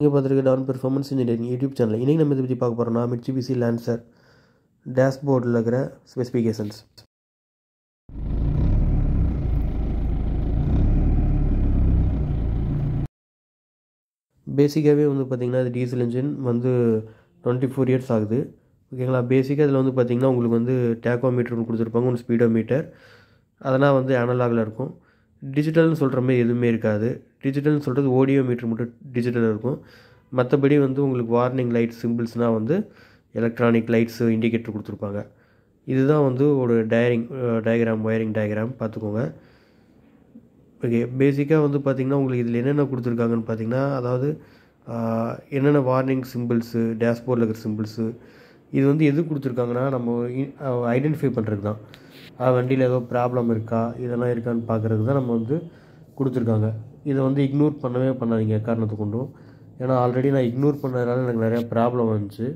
நீங்கள் பார்த்துருக்க Don performance engineering YouTube channel. இன்றைக்கி நம்ம இதை பற்றி பார்க்க போகிறோம்னா மிட்சுபிஷி லான்சர் டேஷ்போர்டில் இருக்கிற ஸ்பெசிஃபிகேஷன்ஸ். பேசிக்காகவே வந்து பார்த்திங்கன்னா இது டீசல் இன்ஜின் வந்து 24 இயர்ஸ் ஆகுது. ஓகேங்களா. பேசிக்காக இதில் வந்து பார்த்திங்கன்னா உங்களுக்கு வந்து டேக்கோமீட்டர் ஒன்று கொடுத்துருப்பாங்க, ஒன்று ஸ்பீடோமீட்டர். அதெல்லாம் வந்து அனலாகில் இருக்கும். டிஜிட்டல்னு சொல்கிற மாதிரி எதுவுமே இருக்காது. டிஜிட்டல்னு சொல்கிறது ஆடியோ மீட்டர் மட்டும் டிஜிட்டல் இருக்கும். மற்றபடி வந்து உங்களுக்கு வார்னிங் லைட் சிம்பிள்ஸ்னால் வந்து எலக்ட்ரானிக் லைட்ஸு இண்டிகேட்டர் கொடுத்துருப்பாங்க. இதுதான் வந்து ஒரு வயரிங் டயக்ராம் பார்த்துக்கோங்க. ஓகே. பேசிக்காக வந்து பார்த்திங்கன்னா உங்களுக்கு இதில் என்னென்ன கொடுத்துருக்காங்கன்னு பார்த்திங்கன்னா, அதாவது என்னென்ன வார்னிங் சிம்பிள்ஸு, டேஷ்போர்டில் இருக்கிற சிம்பிள்ஸு, இது வந்து எது கொடுத்துருக்காங்கன்னா நம்ம ஐடென்டிஃபை பண்ணுறதுக்கு தான். வண்டியில் ஏதோ ப்ராப்ளம் இருக்கா இதெல்லாம் இருக்கான்னு பார்க்குறதுக்கு தான் நம்ம வந்து கொடுத்துருக்காங்க. இதை வந்து இக்னோர் பண்ணாதீங்க காரணத்தை கொண்டும். ஏன்னா ஆல்ரெடி நான் இக்னோர் பண்ணதுனால எனக்கு நிறையா ப்ராப்ளம் வந்துச்சு.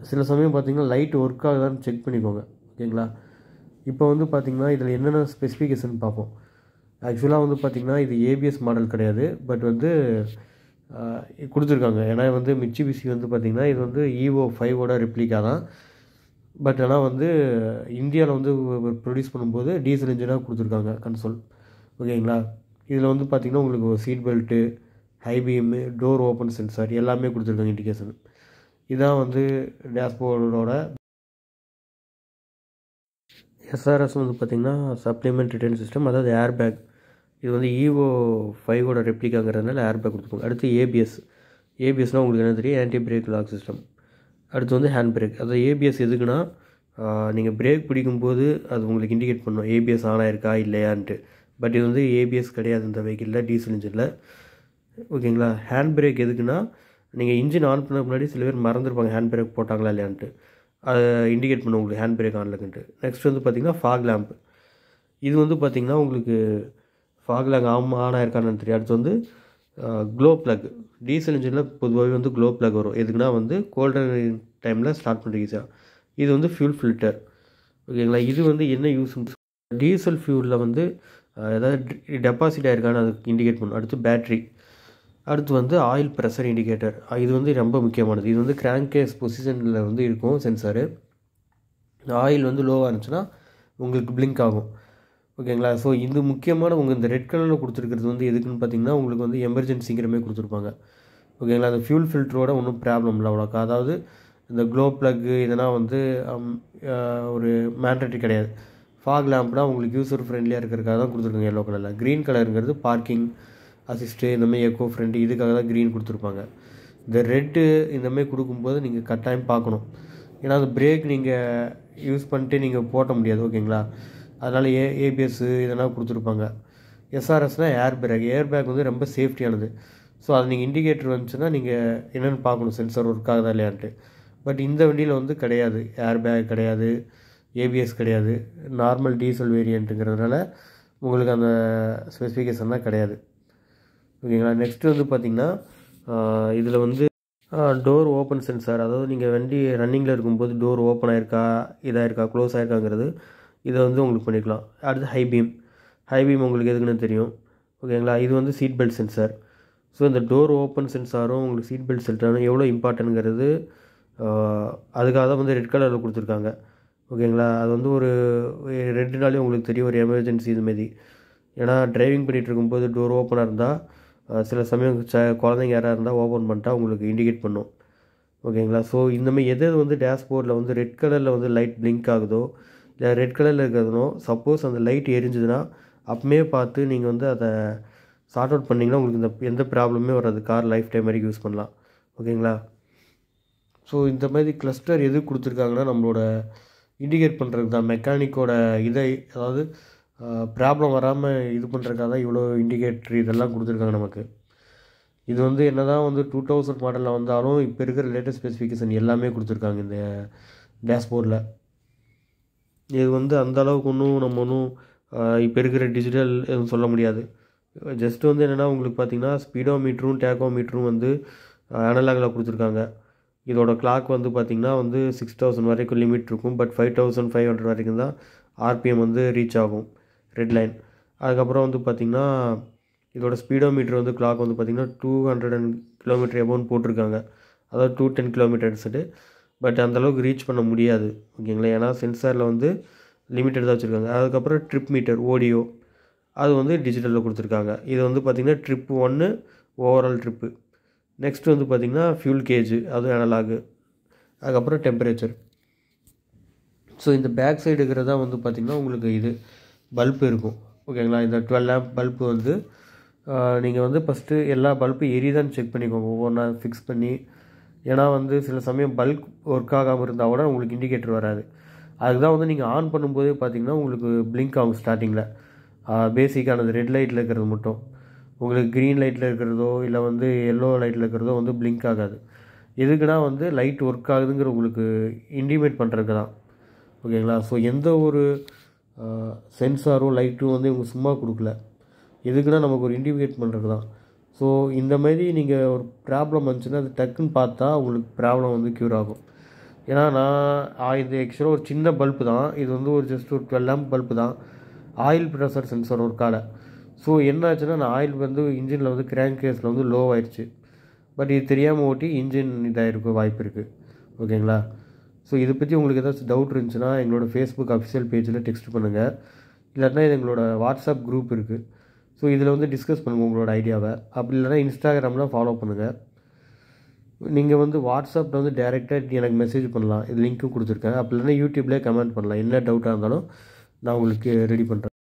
சில சமயம் பார்த்திங்கன்னா லைட் ஒர்க் ஆகுதான்னு செக் பண்ணிக்கோங்க. ஓகேங்களா. இப்போ வந்து பார்த்திங்கன்னா இதில் என்னென்ன ஸ்பெசிஃபிகேஷன் பார்ப்போம். ஆக்சுவலாக வந்து பார்த்திங்கன்னா இது ஏபிஎஸ் மாடல் கிடையாது, பட் வந்து கொடுத்துருக்காங்க. ஏன்னா வந்து மிட்சுபிஷி வந்து பார்த்திங்கன்னா இது வந்து EVO 5ஓட ரெப்ளிகா தான். பட் ஆனால் வந்து இந்தியாவில் வந்து ப்ரொடியூஸ் பண்ணும்போது டீசல் இன்ஜினாக கொடுத்துருக்காங்க கன்சோல். ஓகேங்களா. இதில் வந்து பார்த்திங்கன்னா உங்களுக்கு seat belt, high beam, door open sensor எல்லாமே கொடுத்துருக்காங்க இண்டிகேஷன். இதான் வந்து டேஷ்போர்டோட SRS வந்து பார்த்திங்கன்னா சப்ளிமெண்ட் ரிட்டர்ன் சிஸ்டம், அதாவது ஏர்பேக். இது வந்து EVO 5ஓட ரெப்ளிகாங்கிறதுனால ஏர்பேக் கொடுத்துருக்கோங்க. அடுத்து ஏபிஎஸ்னால் உங்களுக்கு என்ன தெரியும், ஆன்டி பிரேக் லாக் சிஸ்டம். அடுத்து வந்து ஹேண்ட் பிரேக். அதாவது ஏபிஎஸ் எதுக்குன்னா நீங்கள் பிரேக் பிடிக்கும்போது அது உங்களுக்கு இண்டிகேட் பண்ணும் ஏபிஎஸ் ஆன் ஆயிருக்கா இல்லையான்ட்டு. பட் இது வந்து ஏபிஎஸ் கிடையாது இந்த வெஹிக்கிளில், டீசல் இன்ஜினில். ஓகேங்களா. ஹேண்ட் பிரேக் எதுக்குன்னா நீங்கள் இன்ஜின் ஆன் பண்ண முன்னாடி சில பேர் மறந்துருப்பாங்க ஹேண்ட் பிரேக் போட்டாங்களா இல்லையான்ட்டு. அதை இண்டிகேட் பண்ணும் உங்களுக்கு ஹேண்ட் பிரேக் ஆன் இருக்குன்ட்டு. நெக்ஸ்ட் வந்து பார்த்திங்கன்னா ஃபாக் லேம்ப். இது வந்து பார்த்திங்கன்னா உங்களுக்கு ஃபாக் லேம்ப் ஆன் ஆயிருக்கான்னு தெரியும். அடுத்து வந்து க்ளோ ப்ளக். டீசல் இன்ஜினில் பொதுவாகவே வந்து க்ளோ ப்ளக் வரும். எதுக்குன்னா வந்து கோல்டர் டைமில் ஸ்டார்ட் பண்ணுறது ஈஸியாக. இது வந்து ஃபியூல் ஃபில்டர். ஓகேங்களா. இது வந்து என்ன யூஸ், டீசல் ஃபியூலில் வந்து ஏதாவது டெபாசிட் ஆயிருக்கான்னு அதுக்கு இண்டிகேட் பண்ணும். அடுத்து பேட்ரி. அடுத்து வந்து ஆயில் ப்ரெஷர் இண்டிகேட்டர். இது வந்து ரொம்ப முக்கியமானது. இது வந்து கிராங்க் கேஸ் பொசிஷனில் வந்து இருக்கும் சென்சாரு. ஆயில் வந்து லோவாக இருந்துச்சுன்னா உங்களுக்கு பிளிங்க் ஆகும். ஓகேங்களா. ஸோ இது முக்கியமான இந்த ரெட் கலரில் கொடுத்துருக்கிறது வந்து எதுக்குன்னு பார்த்தீங்கன்னா உங்களுக்கு வந்து எமர்ஜென்சிங்கிற மாதிரி கொடுத்துருப்பாங்க. ஓகேங்களா. அந்த ஃபியூல் ஃபில்டரோட ஒன்றும் ப்ராப்ளம் இல்லை அவ்வளோக்கா. அதாவது இந்த க்ளோ ப்ளக்கு இதெல்லாம் வந்து ஒரு மேண்டேட்டரி கிடையாது. ஃபாக் லேம்ப்னா உங்களுக்கு யூசர் ஃப்ரெண்ட்லியாக இருக்கிறதுக்காக தான் கொடுத்துருக்காங்க எல்லோ கலரில். க்ரீன் கலருங்கிறது பார்க்கிங் அசிஸ்ட்டு இந்தமாதிரி எக்கோ ஃப்ரெண்ட்லி இதுக்காக தான் க்ரீன் கொடுத்துருப்பாங்க. இந்த ரெட்டு இந்தமாதிரி கொடுக்கும்போது நீங்கள் கட்டாயம் பார்க்கணும். ஏன்னா அந்த பிரேக் நீங்கள் யூஸ் பண்ணிட்டு நீங்கள் போட்ட முடியாது. ஓகேங்களா. அதனால் ஏபிஎஸ் இதெல்லாம் கொடுத்துருப்பாங்க. SRSனால் ஏர்பேக் வந்து ரொம்ப சேஃப்டியானது. ஸோ அது நீங்கள் இண்டிகேட்டர் வந்துச்சுன்னா நீங்கள் என்னென்னு பார்க்கணும், சென்சார் ஒர்க் ஆகுதா இல்லையான்ட்டு. பட் இந்த வண்டியில் வந்து கிடையாது, ஏர்பேக் கிடையாது, ஏபிஎஸ் கிடையாது. நார்மல் டீசல் வேரியண்ட்டுங்கிறதுனால உங்களுக்கு அந்த ஸ்பெசிஃபிகேஷன்லாம் கிடையாது. ஓகேங்களா. நெக்ஸ்ட்டு வந்து பார்த்திங்கன்னா இதில் வந்து டோர் ஓப்பன் சென்சார். அதாவது நீங்கள் வண்டி ரன்னிங்கில் இருக்கும்போது டோர் ஓப்பன் ஆயிருக்கா இதாயிருக்கா க்ளோஸ் ஆயிருக்காங்கிறது இதை வந்து உங்களுக்கு பண்ணிக்கலாம். அடுத்து ஹை பீம் உங்களுக்கு எதுக்குன்னு தெரியும். ஓகேங்களா. இது வந்து சீட் பெல்ட் சென்சார். ஸோ இந்த டோர் ஓப்பன் சென்சாரும் உங்களுக்கு சீட் பெல்ட் சென்சாரும் எவ்வளோ இம்பார்ட்டன்ட்ங்கிறது அதுக்காக தான் வந்து ரெட் கலரில் கொடுத்துருக்காங்க. ஓகேங்களா. அது வந்து ஒரு ரெண்டுனாலே உங்களுக்கு தெரியும், ஒரு எமர்ஜென்சி இதுமாரி. ஏன்னா டிரைவிங் பண்ணிகிட்டு இருக்கும்போது டோர் ஓப்பனாக இருந்தால் சில சமயம் குழந்தைங்க யாராக இருந்தால் ஓப்பன் பண்ணிட்டா உங்களுக்கு இண்டிகேட் பண்ணும். ஓகேங்களா. ஸோ இந்தமாதிரி எது வந்து டேஷ்போர்டில் வந்து ரெட் கலரில் வந்து லைட் பிளிங்க் ஆகுதோ இல்லை ரெட் கலரில் இருக்கிறதுனோ, சப்போஸ் அந்த லைட் எரிஞ்சுதுன்னா அப்பமே பார்த்து நீங்கள் வந்து அதை சார்ட் அவுட் பண்ணிங்கன்னா உங்களுக்கு எந்த ப்ராப்ளமே வராது. கார் லைஃப் டைம் வரைக்கும் யூஸ் பண்ணலாம். ஓகேங்களா. ஸோ இந்த மாதிரி கிளஸ்டர் எது கொடுத்துருக்காங்கன்னா நம்மளோட இண்டிகேட் பண்ணுறதுக்கு தான், மெக்கானிக்கோட அதாவது ப்ராப்ளம் வராமல் இது பண்ணுறதுக்காக தான் இவ்வளோ இண்டிகேட்டர் இதெல்லாம் கொடுத்துருக்காங்க நமக்கு. இது வந்து என்ன தான் வந்து 2000 மாடலில் வந்தாலும் இப்போ இருக்கிற லேட்டஸ்ட் ஸ்பெசிஃபிகேஷன் எல்லாமே கொடுத்துருக்காங்க இந்த டேஷ்போர்டில். இது வந்து அந்தளவுக்கு நம்ம இப்போ இருக்கிற டிஜிட்டல் எதுவும் சொல்ல முடியாது. ஜஸ்ட் வந்து என்னென்னா உங்களுக்கு பார்த்திங்கன்னா ஸ்பீடோமீட்டரும் டேக்கோமீட்டரும் வந்து அனலாகில் கொடுத்துருக்காங்க. இதோட கிளாக் வந்து பார்த்திங்கன்னா வந்து 6000 வரைக்கும் லிமிட் இருக்கும். பட் 5500 வரைக்கும் தான் RPM வந்து ரீச் ஆகும் ரெட் லைன். அதுக்கப்புறம் வந்து பார்த்திங்கன்னா இதோட ஸ்பீடோமீட்டர் வந்து கிளாக் வந்து பார்த்திங்கன்னா 200 கிலோமீட்டர் எபோன்னு போட்டிருக்காங்க, அதாவது 210 கிலோமீட்டர்ஸ்ட்டு. பட் அந்தளவுக்கு ரீச் பண்ண முடியாது ஓகேங்களா, ஏன்னா சென்சாரில் வந்து லிமிட்டட் தான் வச்சுருக்காங்க. அதுக்கப்புறம் ட்ரிப் மீட்டர் ஓடியோ அது வந்து டிஜிட்டலில் கொடுத்துருக்காங்க. இது வந்து பார்த்திங்கன்னா ட்ரிப்பு 1 ஓவரால் ட்ரிப்பு. நெக்ஸ்ட் வந்து பார்த்திங்கன்னா ஃபியூல் கேஜு அது அனலாகு. அதுக்கப்புறம் டெம்பரேச்சர். ஸோ இந்த பேக் சைடு இருக்கிறதா வந்து பார்த்திங்கன்னா உங்களுக்கு இது பல்பு இருக்கும் ஓகேங்களா. இந்த 12 ஆம்ப் பல்பு வந்து நீங்கள் வந்து ஃபஸ்ட்டு எல்லா பல்பு எரியுதான்னு செக் பண்ணிக்கோங்க ஒவ்வொன்றா ஃபிக்ஸ் பண்ணி. ஏன்னா வந்து சில சமயம் பல்ப் ஒர்க் ஆகாமல் இருந்தால் கூட உங்களுக்கு இண்டிகேட்டர் வராது. அதுக்கு தான் வந்து நீங்கள் ஆன் பண்ணும்போதே பார்த்தீங்கன்னா உங்களுக்கு பிளிங்க் ஆகும் ஸ்டார்டிங்கில். பேசிக்கானது ரெட் லைட்டில் இருக்கிறது மட்டும். உங்களுக்கு க்ரீன் லைட்டில் இருக்கிறதோ இல்லை வந்து எல்லோ லைட்டில் இருக்கிறதோ வந்து பிளிங்க் ஆகாது. எதுக்குன்னா வந்து லைட் ஒர்க் ஆகுதுங்கிற உங்களுக்கு இண்டிமேட் பண்ணுறதுக்கு தான் ஓகேங்களா. ஸோ எந்த ஒரு சென்சாரும் லைட்டும் வந்து இவங்க சும்மா கொடுக்கல, எதுக்குன்னா நமக்கு ஒரு இண்டிகேட் பண்ணுறது தான். ஸோ இந்த மாதிரி நீங்கள் ஒரு ப்ராப்ளம் வந்துச்சுன்னா அது டக்குன்னு பார்த்தா உங்களுக்கு ப்ராப்ளம் வந்து க்யூர் ஆகும். ஏன்னா நான் இது ஆக்சுவலாக ஒரு சின்ன பல்பு தான், இது வந்து ஒரு ஜஸ்ட் ஒரு 12 ஆம்ப் பல்பு தான், ஆயில் ப்ரெஷர் சென்சார் ஒரு காலை. ஸோ என்ன ஆச்சுன்னா நான் ஆயில் வந்து இன்ஜினில் வந்து கிராங்க் கேஸில் வந்து லோ ஆயிடுச்சு. பட் இது தெரியாமல் ஓட்டி இன்ஜின் இதாகிருக்க வாய்ப்பு இருக்குது ஓகேங்களா. ஸோ இதை பற்றி உங்களுக்கு ஏதாச்சும் டவுட் இருந்துச்சுன்னா எங்களோட ஃபேஸ்புக் அஃபிஷியல் பேஜில் டெக்ஸ்ட் பண்ணுங்கள், இல்லாட்டினா இது எங்களோட வாட்ஸ்அப் குரூப் இருக்குது. ஸோ இதில் வந்து டிஸ்கஸ் பண்ணுங்கள் உங்களோட ஐடியாவை. அப்படி இல்லைனா இன்ஸ்டாகிராமில் ஃபாலோ பண்ணுங்கள். நீங்கள் வந்து வாட்ஸ்அப்பில் வந்து டேரெக்டாக எனக்கு மெசேஜ் பண்ணலாம், இது லிங்க்கும் கொடுத்துருக்கேன். அப்படி இல்லைனா யூடியூப்லேயே கமெண்ட் பண்ணலாம். என்ன டவுட்டாக இருந்தாலும் நான் உங்களுக்கு ரெடி பண்ணுறேன்.